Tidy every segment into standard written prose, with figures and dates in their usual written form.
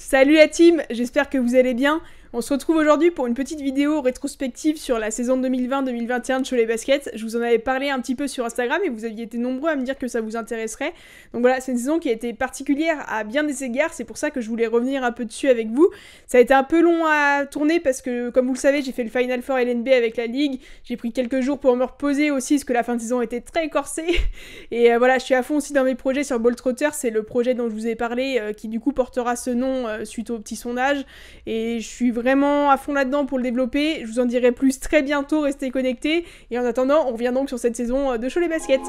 Salut la team, j'espère que vous allez bien. On se retrouve aujourd'hui pour une petite vidéo rétrospective sur la saison 2020-2021 de Cholet Basket. Je vous en avais parlé un petit peu sur Instagram et vous aviez été nombreux à me dire que ça vous intéresserait. Donc voilà, c'est une saison qui a été particulière à bien des égards, c'est pour ça que je voulais revenir un peu dessus avec vous. Ça a été un peu long à tourner parce que, comme vous le savez, j'ai fait le Final Four LNB avec la Ligue. J'ai pris quelques jours pour me reposer aussi parce que la fin de saison était très corsée. Et voilà, je suis à fond aussi dans mes projets sur Bolt Trotter, c'est le projet dont je vous ai parlé qui du coup portera ce nom suite au petit sondage. Et je suis vraiment à fond là-dedans pour le développer. Je vous en dirai plus très bientôt, restez connectés. Et en attendant, on revient donc sur cette saison de Cholet Basket.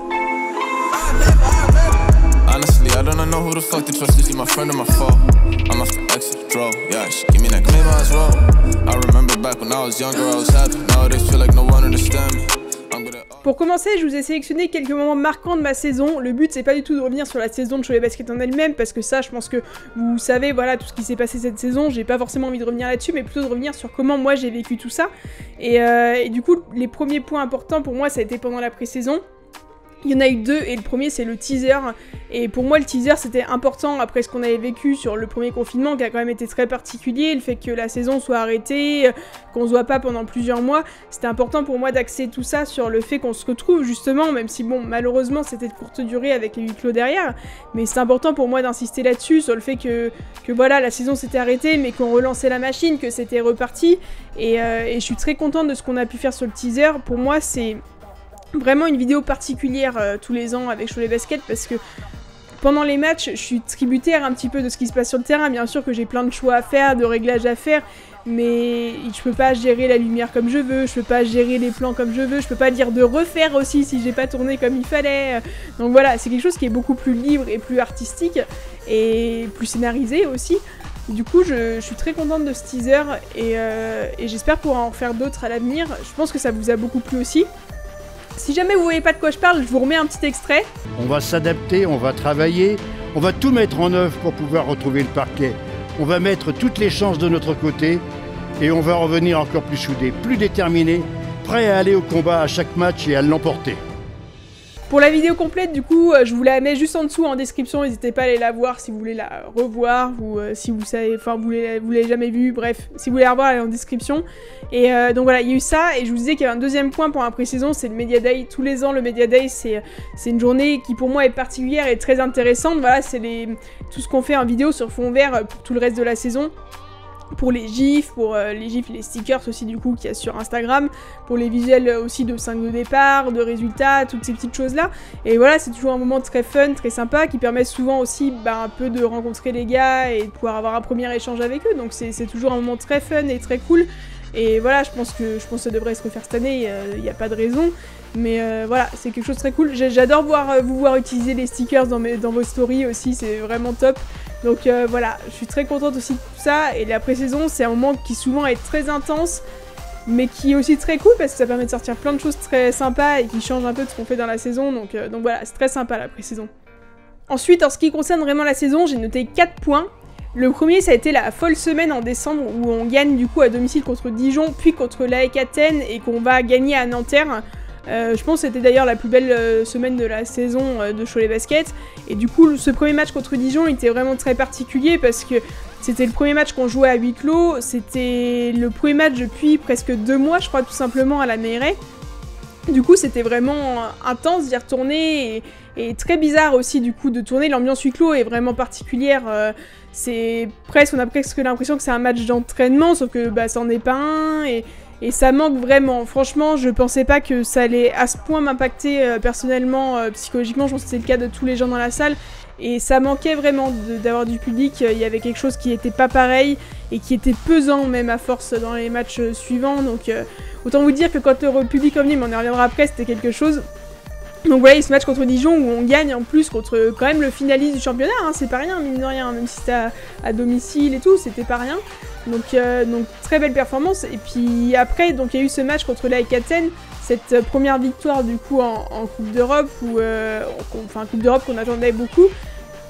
Honestly, I don't know who the fuck to trust. Is she my friend or my foe? I'm off the exit draw. Yeah, she give me that claim I was wrong. I remember back when I was younger, I was happy. Nowadays feel like no one understand me. Pour commencer, je vous ai sélectionné quelques moments marquants de ma saison. Le but, c'est pas du tout de revenir sur la saison de Cholet Basket en elle-même, parce que ça, je pense que vous savez, voilà, tout ce qui s'est passé cette saison. J'ai pas forcément envie de revenir là-dessus, mais plutôt de revenir sur comment moi j'ai vécu tout ça. Et du coup, les premiers points importants pour moi, ça a été pendant la pré-saison. Il y en a eu deux, et le premier c'est le teaser, et pour moi le teaser c'était important après ce qu'on avait vécu sur le premier confinement qui a quand même été très particulier, le fait que la saison soit arrêtée, qu'on se voit pas pendant plusieurs mois, c'était important pour moi d'axer tout ça sur le fait qu'on se retrouve justement, même si bon malheureusement c'était de courte durée avec les huis clos derrière, mais c'est important pour moi d'insister là-dessus, sur le fait que voilà la saison s'était arrêtée mais qu'on relançait la machine, que c'était reparti, et je suis très contente de ce qu'on a pu faire sur le teaser. Pour moi c'est vraiment une vidéo particulière tous les ans avec Cholet Basket parce que pendant les matchs, je suis tributaire un petit peu de ce qui se passe sur le terrain. Bien sûr que j'ai plein de choix à faire, de réglages à faire, mais je peux pas gérer la lumière comme je veux, je peux pas gérer les plans comme je veux, je peux pas dire de refaire aussi si j'ai pas tourné comme il fallait. Donc voilà, c'est quelque chose qui est beaucoup plus libre et plus artistique et plus scénarisé aussi. Du coup, je suis très contente de ce teaser et j'espère pouvoir en faire d'autres à l'avenir. Je pense que ça vous a beaucoup plu aussi. Si jamais vous voyez pas de quoi je parle, je vous remets un petit extrait. On va s'adapter, on va travailler, on va tout mettre en œuvre pour pouvoir retrouver le parquet. On va mettre toutes les chances de notre côté et on va revenir encore plus soudés, plus déterminés, prêts à aller au combat à chaque match et à l'emporter. Pour la vidéo complète, du coup, je vous la mets juste en dessous en description, n'hésitez pas à aller la voir si vous voulez la revoir, ou si vous savez, enfin vous l'avez jamais vue, bref, si vous voulez la revoir, elle est en description. Et donc voilà, il y a eu ça, et je vous disais qu'il y avait un deuxième point pour la pré-saison, c'est le Media Day. Tous les ans, le Media Day, c'est une journée qui pour moi est particulière et très intéressante. Voilà, c'est tout ce qu'on fait en vidéo sur fond vert pour tout le reste de la saison. Pour les gifs, les stickers aussi du coup qu'il y a sur Instagram, pour les visuels aussi de 5 de départ, de résultats, toutes ces petites choses là. Et voilà, c'est toujours un moment très fun, très sympa, qui permet souvent aussi un peu de rencontrer les gars et de pouvoir avoir un premier échange avec eux. Donc c'est toujours un moment très fun et très cool. Et voilà, je pense que ça devrait se refaire cette année, il n'y a pas de raison. Mais voilà, c'est quelque chose de très cool. J'adore vous voir utiliser les stickers dans vos stories aussi, c'est vraiment top. Donc voilà, je suis très contente aussi de tout ça. Et la pré-saison, c'est un moment qui souvent est très intense, mais qui est aussi très cool parce que ça permet de sortir plein de choses très sympas et qui change un peu de ce qu'on fait dans la saison. Donc voilà, c'est très sympa la pré-saison. Ensuite, en ce qui concerne vraiment la saison, j'ai noté 4 points. Le premier, ça a été la folle semaine en décembre où on gagne du coup à domicile contre Dijon, puis contre l'AEK Athènes et qu'on va gagner à Nanterre. Je pense que c'était d'ailleurs la plus belle semaine de la saison de Cholet Basket. Et du coup, ce premier match contre Dijon était vraiment très particulier parce que c'était le premier match qu'on jouait à huis clos. C'était le premier match depuis presque 2 mois, je crois, tout simplement à la Meilleraie. Du coup, c'était vraiment intense d'y retourner et très bizarre aussi du coup de tourner. L'ambiance huis clos est vraiment particulière. On a presque l'impression que c'est un match d'entraînement, sauf que ça en est pas un. Et ça manque vraiment. Franchement, je pensais pas que ça allait à ce point m'impacter personnellement, psychologiquement. Je pense que c'était le cas de tous les gens dans la salle. Et ça manquait vraiment d'avoir du public. Il y avait quelque chose qui n'était pas pareil et qui était pesant même à force dans les matchs suivants. Donc autant vous dire que quand le public revenait, mais on y reviendra après, c'était quelque chose. Donc voilà, ce match contre Dijon où on gagne en plus contre quand même le finaliste du championnat, hein, c'est pas rien, mine de rien, même si c'était à domicile et tout, c'était pas rien. Donc très belle performance. Et puis après, donc il y a eu ce match contre l'AEK Athènes, cette première victoire du coup en Coupe d'Europe, Coupe d'Europe qu'on attendait beaucoup.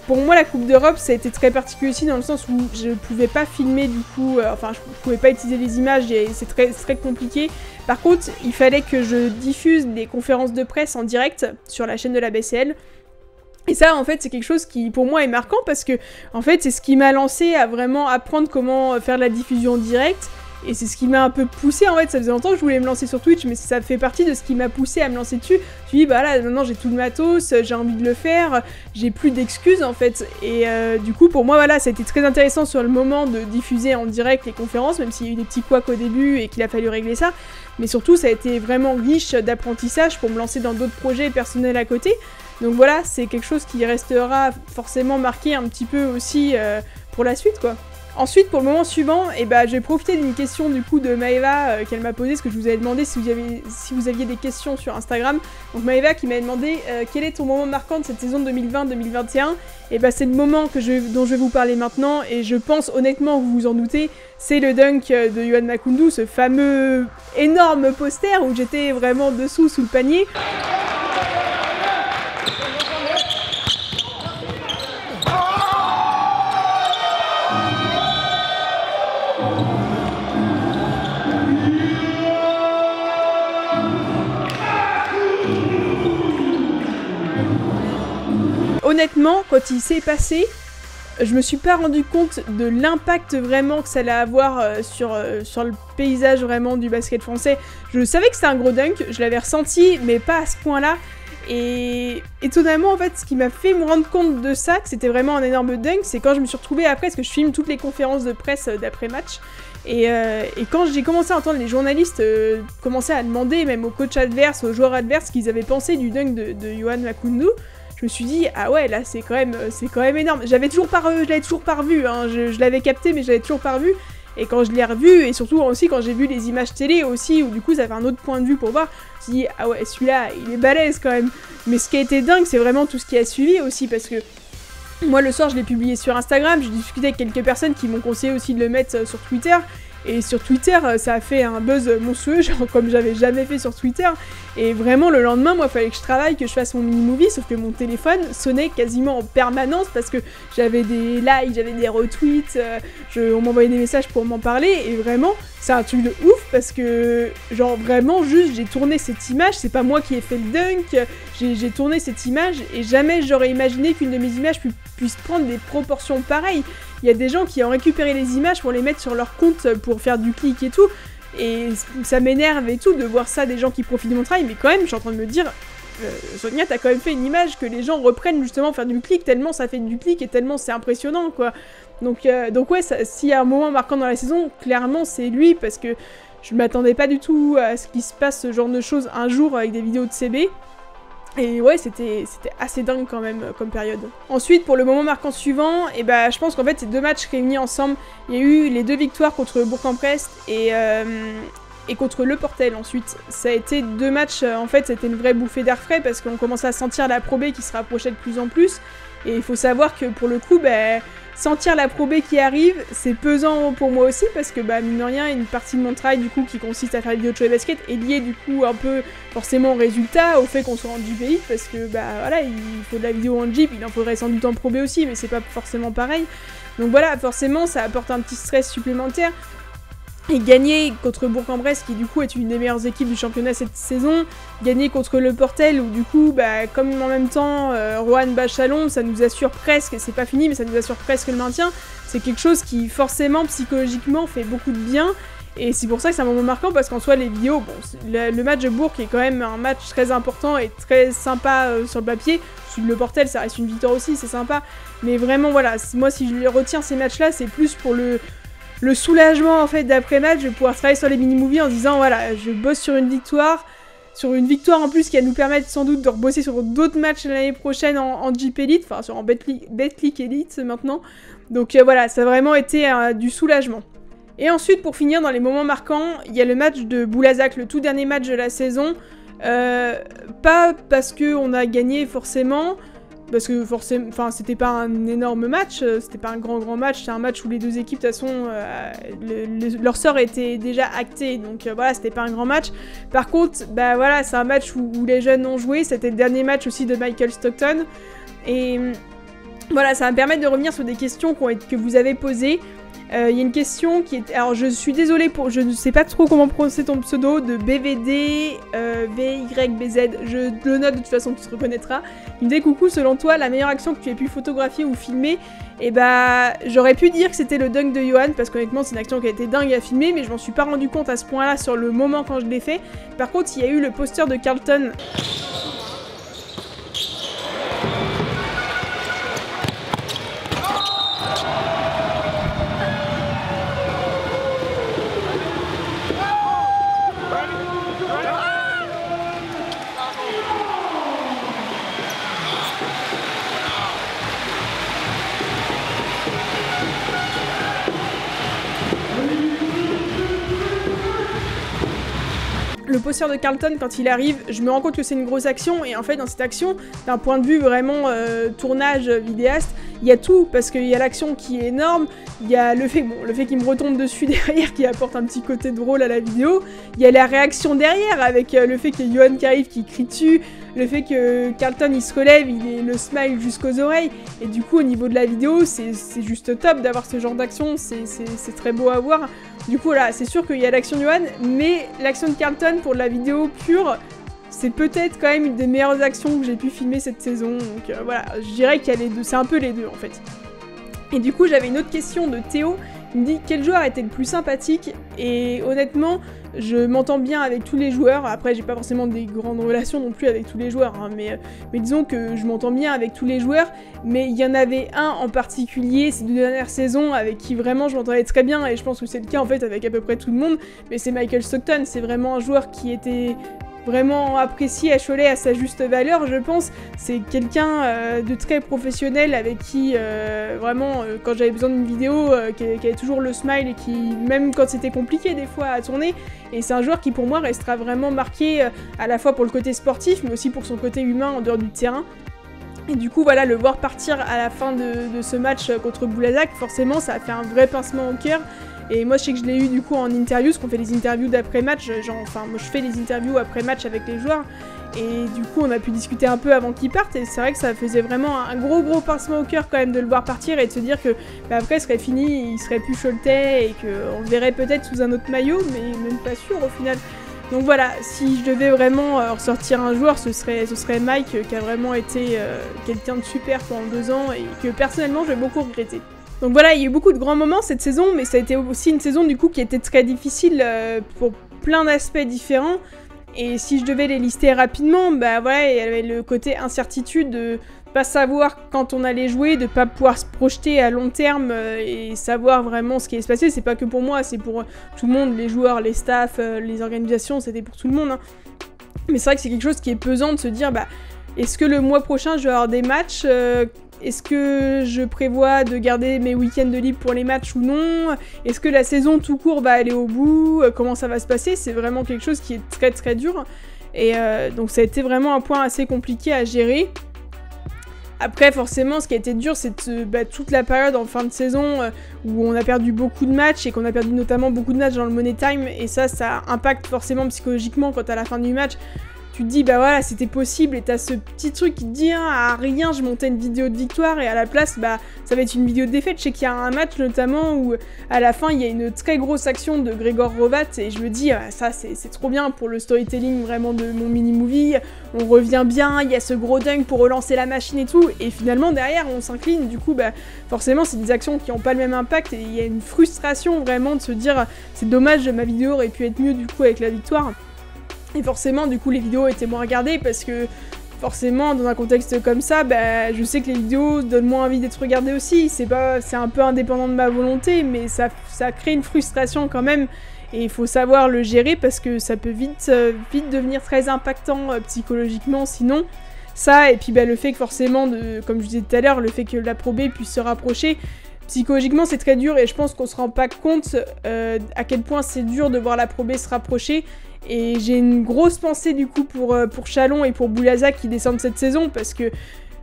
Pour moi, la Coupe d'Europe, ça a été très particulier aussi dans le sens où je pouvais pas filmer du coup, je pouvais pas utiliser les images et c'est très compliqué. Par contre, il fallait que je diffuse des conférences de presse en direct sur la chaîne de la BCL. Et ça, en fait, c'est quelque chose qui, pour moi, est marquant parce que, en fait, c'est ce qui m'a lancé à vraiment apprendre comment faire de la diffusion en direct. Et c'est ce qui m'a un peu poussé, en fait, ça faisait longtemps que je voulais me lancer sur Twitch, mais ça fait partie de ce qui m'a poussé à me lancer dessus. Je me dis, bah là, maintenant j'ai tout le matos, j'ai envie de le faire, j'ai plus d'excuses, en fait. Et du coup, pour moi, voilà, ça a été très intéressant sur le moment de diffuser en direct les conférences, même s'il y a eu des petits couacs au début et qu'il a fallu régler ça. Mais surtout, ça a été vraiment riche d'apprentissage pour me lancer dans d'autres projets personnels à côté. Donc voilà, c'est quelque chose qui restera forcément marqué un petit peu aussi pour la suite, quoi. Ensuite, pour le moment suivant, j'ai profité d'une question du coup de Maëva qu'elle m'a posée, parce que je vous avais demandé si vous aviez des questions sur Instagram. Donc Maëva qui m'a demandé quel est ton moment marquant de cette saison 2020-2021. Et c'est le moment dont je vais vous parler maintenant, et je pense honnêtement, vous vous en doutez, c'est le dunk de Yohan Makoundou, ce fameux énorme poster où j'étais vraiment dessous sous le panier. Honnêtement, quand il s'est passé, je me suis pas rendu compte de l'impact vraiment que ça allait avoir sur le paysage vraiment du basket français. Je savais que c'était un gros dunk, je l'avais ressenti, mais pas à ce point-là. Et étonnamment, en fait, ce qui m'a fait me rendre compte de ça, que c'était vraiment un énorme dunk, c'est quand je me suis retrouvée après, parce que je filme toutes les conférences de presse d'après-match, et quand j'ai commencé à entendre les journalistes commencer à demander, même aux coachs adverses, aux joueurs adverses, ce qu'ils avaient pensé du dunk de Yohan Makoundou, je me suis dit, ah ouais, là, c'est quand même énorme. Je l'avais toujours pas revu, hein. Je l'avais capté, mais je l'avais toujours pas revu. Et quand je l'ai revu, et surtout aussi quand j'ai vu les images télé aussi, où du coup, ça fait un autre point de vue pour voir, je me suis dit, ah ouais, celui-là, il est balèze quand même. Mais ce qui a été dingue, c'est vraiment tout ce qui a suivi aussi, parce que moi, le soir, je l'ai publié sur Instagram, j'ai discuté avec quelques personnes qui m'ont conseillé aussi de le mettre sur Twitter. Et sur Twitter, ça a fait un buzz monstrueux, genre comme j'avais jamais fait sur Twitter. Et vraiment, le lendemain, moi, il fallait que je travaille, que je fasse mon mini-movie, sauf que mon téléphone sonnait quasiment en permanence parce que j'avais des likes, j'avais des retweets, on m'envoyait des messages pour m'en parler. Et vraiment, c'est un truc de ouf parce que, genre, vraiment, juste, j'ai tourné cette image, c'est pas moi qui ai fait le dunk, j'ai tourné cette image et jamais j'aurais imaginé qu'une de mes images puisse prendre des proportions pareilles. Il y a des gens qui ont récupéré les images pour les mettre sur leur compte pour faire du clic et tout, et ça m'énerve et tout de voir ça, des gens qui profitent de mon travail, mais quand même, je suis en train de me dire, Sonia, t'as quand même fait une image que les gens reprennent justement faire du clic, tellement ça fait du clic et tellement c'est impressionnant, quoi. Donc ouais, s'il y a un moment marquant dans la saison, clairement c'est lui, parce que je m'attendais pas du tout à ce qu'il se passe ce genre de choses un jour avec des vidéos de CB. Et ouais, c'était assez dingue quand même comme période. Ensuite, pour le moment marquant suivant, je pense qu'en fait, ces deux matchs réunis ensemble, il y a eu les deux victoires contre Bourg-en-Bresse et contre Le Portel ensuite. Ça a été deux matchs, en fait, c'était une vraie bouffée d'air frais parce qu'on commençait à sentir la Pro B qui se rapprochait de plus en plus. Et il faut savoir que pour le coup, sentir la Pro B qui arrive, c'est pesant pour moi aussi parce que mine de rien, une partie de mon travail du coup qui consiste à faire des vidéos de show et basket est liée du coup un peu forcément au résultat, au fait qu'on soit en Jeep Elite parce que voilà, il faut de la vidéo en Jeep, il en faudrait sans doute en Pro B aussi, mais c'est pas forcément pareil. Donc voilà, forcément ça apporte un petit stress supplémentaire. Et gagner contre Bourg-en-Bresse, qui du coup est une des meilleures équipes du championnat cette saison, gagner contre Le Portel, où du coup, comme en même temps, Roanne bat Chalon, ça nous assure presque, c'est pas fini, mais ça nous assure presque le maintien, c'est quelque chose qui forcément, psychologiquement, fait beaucoup de bien, et c'est pour ça que c'est un moment marquant, parce qu'en soi, les vidéos, le match de Bourg est quand même un match très important et très sympa sur le papier, Le Portel, ça reste une victoire aussi, c'est sympa, mais vraiment, voilà, moi, si je retiens ces matchs-là, c'est plus pour le soulagement en fait d'après-match, je vais pouvoir travailler sur les mini-movies en se disant voilà, je bosse sur une victoire en plus qui va nous permettre sans doute de rebosser sur d'autres matchs l'année prochaine en Jeep Elite, enfin en Betclic Elite maintenant. Donc voilà, ça a vraiment été du soulagement. Et ensuite, pour finir dans les moments marquants, il y a le match de Boulazac, le tout dernier match de la saison. Pas parce qu'on a gagné forcément, parce que forcément, enfin, c'était pas un énorme match, c'était pas un grand match, c'est un match où les deux équipes, de toute façon, leur sort était déjà acté, donc voilà, c'était pas un grand match. Par contre, voilà, c'est un match où les jeunes ont joué, c'était le dernier match aussi de Michael Stockton, et voilà, ça va me permettre de revenir sur des questions que vous avez posées. Il y a une question qui est... Alors je suis désolée pour... Je ne sais pas trop comment prononcer ton pseudo, de BVD, VYBZ, je le note de toute façon, tu te reconnaîtras. Il me dit coucou, selon toi, la meilleure action que tu aies pu photographier ou filmer, et bah j'aurais pu dire que c'était le dunk de Johan, parce qu'honnêtement c'est une action qui a été dingue à filmer, mais je m'en suis pas rendu compte à ce point-là sur le moment quand je l'ai fait. Par contre, il y a eu le poster de Carlton. Le poster de Carlton, quand il arrive, je me rends compte que c'est une grosse action, et en fait dans cette action, d'un point de vue vraiment tournage vidéaste, il y a tout, parce qu'il y a l'action qui est énorme, il y a le fait qu'il me retombe dessus derrière qui apporte un petit côté drôle à la vidéo, il y a la réaction derrière avec le fait que Johan qui arrive, qui crie dessus, le fait que Carlton il se relève, il est le smile jusqu'aux oreilles, et du coup au niveau de la vidéo c'est juste top d'avoir ce genre d'action, c'est très beau à voir. Du coup là c'est sûr qu'il y a l'action de Johan, mais l'action de Carlton pour de la vidéo pure, c'est peut-être quand même une des meilleures actions que j'ai pu filmer cette saison, donc voilà, je dirais qu'il y a les deux, c'est un peu les deux en fait. Et du coup j'avais une autre question de Théo, il me dit quel joueur était le plus sympathique, et honnêtement je m'entends bien avec tous les joueurs, après j'ai pas forcément des grandes relations non plus avec tous les joueurs, hein, mais disons que je m'entends bien avec tous les joueurs, mais il y en avait un en particulier ces 2 dernières saisons avec qui vraiment je m'entendais très bien, et je pense que c'est le cas en fait avec à peu près tout le monde, mais c'est Michael Stockton, c'est vraiment un joueur qui était vraiment apprécié à Cholet à sa juste valeur, je pense. C'est quelqu'un de très professionnel avec qui, vraiment, quand j'avais besoin d'une vidéo, qui avait toujours le smile et qui, même quand c'était compliqué des fois à tourner, et c'est un joueur qui pour moi restera vraiment marqué à la fois pour le côté sportif, mais aussi pour son côté humain en dehors du terrain. Et du coup, voilà, le voir partir à la fin de ce match contre Boulazac, forcément, ça a fait un vrai pincement au cœur. Et moi, je sais que je l'ai eu du coup en interview, parce qu'on fait des interviews d'après-match, enfin, moi je fais des interviews après-match avec les joueurs, et du coup, on a pu discuter un peu avant qu'ils partent, et c'est vrai que ça faisait vraiment un gros pincement au cœur quand même de le voir partir, et de se dire que bah, après, ce serait fini, il serait plus choletais, et qu'on le verrait peut-être sous un autre maillot, mais même pas sûr au final. Donc voilà, si je devais vraiment ressortir un joueur, ce serait Mike, qui a vraiment été quelqu'un de super pendant 2 ans, et que personnellement, je vais beaucoup regretter. Donc voilà, il y a eu beaucoup de grands moments cette saison, mais ça a été aussi une saison du coup qui était très difficile pour plein d'aspects différents. Et si je devais les lister rapidement, bah voilà, il y avait le côté incertitude de pas savoir quand on allait jouer, de pas pouvoir se projeter à long terme et savoir vraiment ce qui allait se passer. C'est pas que pour moi, c'est pour tout le monde, les joueurs, les staffs, les organisations, c'était pour tout le monde, hein. Mais c'est vrai que c'est quelque chose qui est pesant de se dire, bah, est-ce que le mois prochain je vais avoir des matchs est-ce que je prévois de garder mes week-ends de libre pour les matchs ou non? Est-ce que la saison tout court va aller au bout? Comment ça va se passer? C'est vraiment quelque chose qui est très dur. Et donc ça a été vraiment un point assez compliqué à gérer. Après, forcément, ce qui a été dur, c'est toute la période en fin de saison où on a perdu beaucoup de matchs et qu'on a perdu notamment beaucoup de matchs dans le Money Time. Et ça impacte forcément psychologiquement quand à la fin du match, tu te dis, bah voilà, c'était possible, et t'as ce petit truc qui te dit, à rien, je montais une vidéo de victoire, et à la place, bah, ça va être une vidéo de défaite. Je sais qu'il y a un match, notamment, où, à la fin, il y a une très grosse action de Grégor Rovat, et je me dis, ça, c'est trop bien pour le storytelling, vraiment, de mon mini-movie, on revient bien, il y a ce gros dunk pour relancer la machine et tout, et finalement, derrière, on s'incline, du coup, bah, forcément, c'est des actions qui n'ont pas le même impact, et il y a une frustration, vraiment, de se dire, c'est dommage, ma vidéo aurait pu être mieux, du coup, avec la victoire. Et forcément, du coup, les vidéos étaient moins regardées parce que, forcément, dans un contexte comme ça, bah, je sais que les vidéos donnent moins envie d'être regardées aussi. C'est un peu indépendant de ma volonté, mais ça crée une frustration quand même. Et il faut savoir le gérer parce que ça peut vite devenir très impactant psychologiquement sinon. Ça, et puis bah, le fait que forcément, comme je disais tout à l'heure, le fait que la Pro B puisse se rapprocher, psychologiquement c'est très dur et je pense qu'on se rend pas compte à quel point c'est dur de voir la Pro B se rapprocher. Et j'ai une grosse pensée du coup pour Chalon et pour Boulazac qui descendent cette saison parce que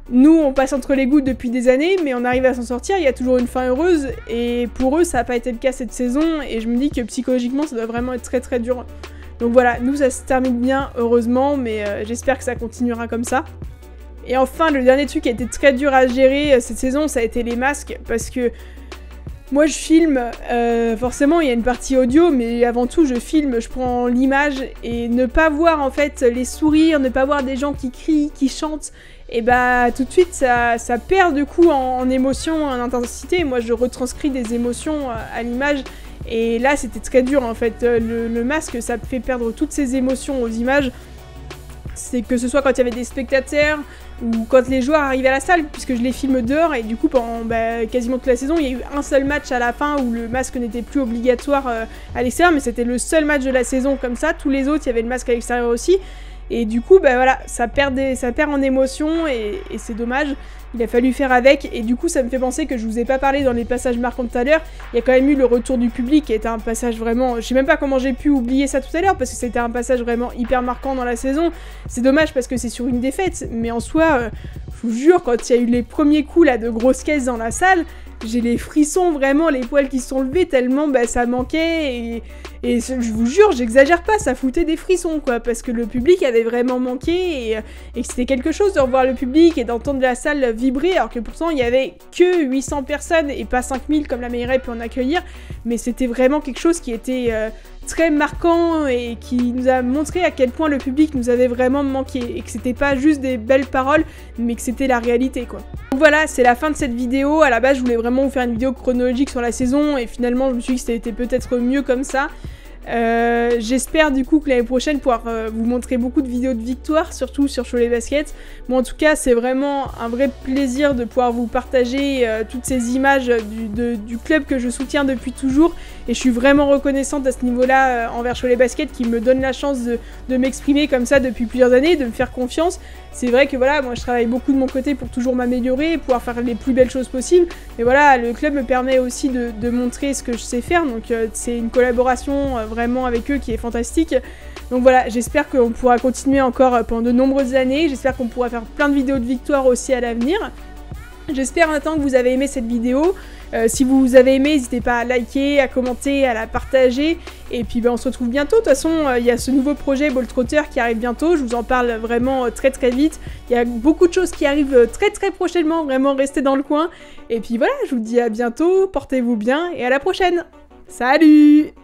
nous on passe entre les gouttes depuis des années mais on arrive à s'en sortir, il y a toujours une fin heureuse et pour eux ça n'a pas été le cas cette saison et je me dis que psychologiquement ça doit vraiment être très dur. Donc voilà, nous ça se termine bien heureusement mais j'espère que ça continuera comme ça. Et enfin le dernier truc qui a été très dur à gérer cette saison ça a été les masques parce que Moi je filme, forcément il y a une partie audio, mais avant tout je filme, je prends l'image et ne pas voir en fait les sourires, ne pas voir des gens qui crient, qui chantent, et bah tout de suite ça perd du coup en émotion, en intensité. Moi je retranscris des émotions à l'image et là c'était très dur en fait. Le masque ça fait perdre toutes ces émotions aux images. C'est que ce soit quand il y avait des spectateurs ou quand les joueurs arrivaient à la salle, puisque je les filme dehors et du coup pendant quasiment toute la saison il y a eu un seul match à la fin où le masque n'était plus obligatoire à l'extérieur, mais c'était le seul match de la saison comme ça. Tous les autres il y avait le masque à l'extérieur aussi et du coup voilà, ça perd en émotion et c'est dommage. Il a fallu faire avec et du coup ça me fait penser que je vous ai pas parlé dans les passages marquants tout à l'heure. Il y a quand même eu le retour du public qui était un passage vraiment... Je sais même pas comment j'ai pu oublier ça tout à l'heure parce que c'était un passage vraiment hyper marquant dans la saison. C'est dommage parce que c'est sur une défaite, mais en soi, je vous jure, quand il y a eu les premiers coups là de grosses caisses dans la salle, j'ai les frissons, vraiment, les poils qui se sont levés tellement ça manquait et je vous jure, j'exagère pas, ça foutait des frissons quoi, parce que le public avait vraiment manqué et que c'était quelque chose de revoir le public et d'entendre la salle vibrer, alors que pourtant il y avait que 800 personnes et pas 5000 comme la mairie pu en accueillir, mais c'était vraiment quelque chose qui était très marquant et qui nous a montré à quel point le public nous avait vraiment manqué et que c'était pas juste des belles paroles mais que c'était la réalité quoi. Donc voilà, c'est la fin de cette vidéo. À la base je voulais vraiment vous faire une vidéo chronologique sur la saison et finalement je me suis dit que c'était peut-être mieux comme ça. J'espère du coup que l'année prochaine pouvoir vous montrer beaucoup de vidéos de victoire, surtout sur Cholet Basket. Moi en tout cas c'est vraiment un vrai plaisir de pouvoir vous partager toutes ces images du club que je soutiens depuis toujours et je suis vraiment reconnaissante à ce niveau là envers Cholet Basket qui me donne la chance de m'exprimer comme ça depuis plusieurs années, de me faire confiance. C'est vrai que voilà, moi je travaille beaucoup de mon côté pour toujours m'améliorer, pouvoir faire les plus belles choses possibles, mais voilà, le club me permet aussi de montrer ce que je sais faire, donc c'est une collaboration vraiment avec eux qui est fantastique. Donc voilà, j'espère qu'on pourra continuer encore pendant de nombreuses années, j'espère qu'on pourra faire plein de vidéos de victoire aussi à l'avenir. J'espère maintenant que vous avez aimé cette vidéo. Si vous avez aimé, n'hésitez pas à liker, à commenter, à la partager. Et puis on se retrouve bientôt. De toute façon, il y a ce nouveau projet Ball Trotter qui arrive bientôt. Je vous en parle vraiment très vite. Il y a beaucoup de choses qui arrivent très prochainement. Vraiment, restez dans le coin. Et puis voilà, je vous dis à bientôt. Portez-vous bien et à la prochaine. Salut!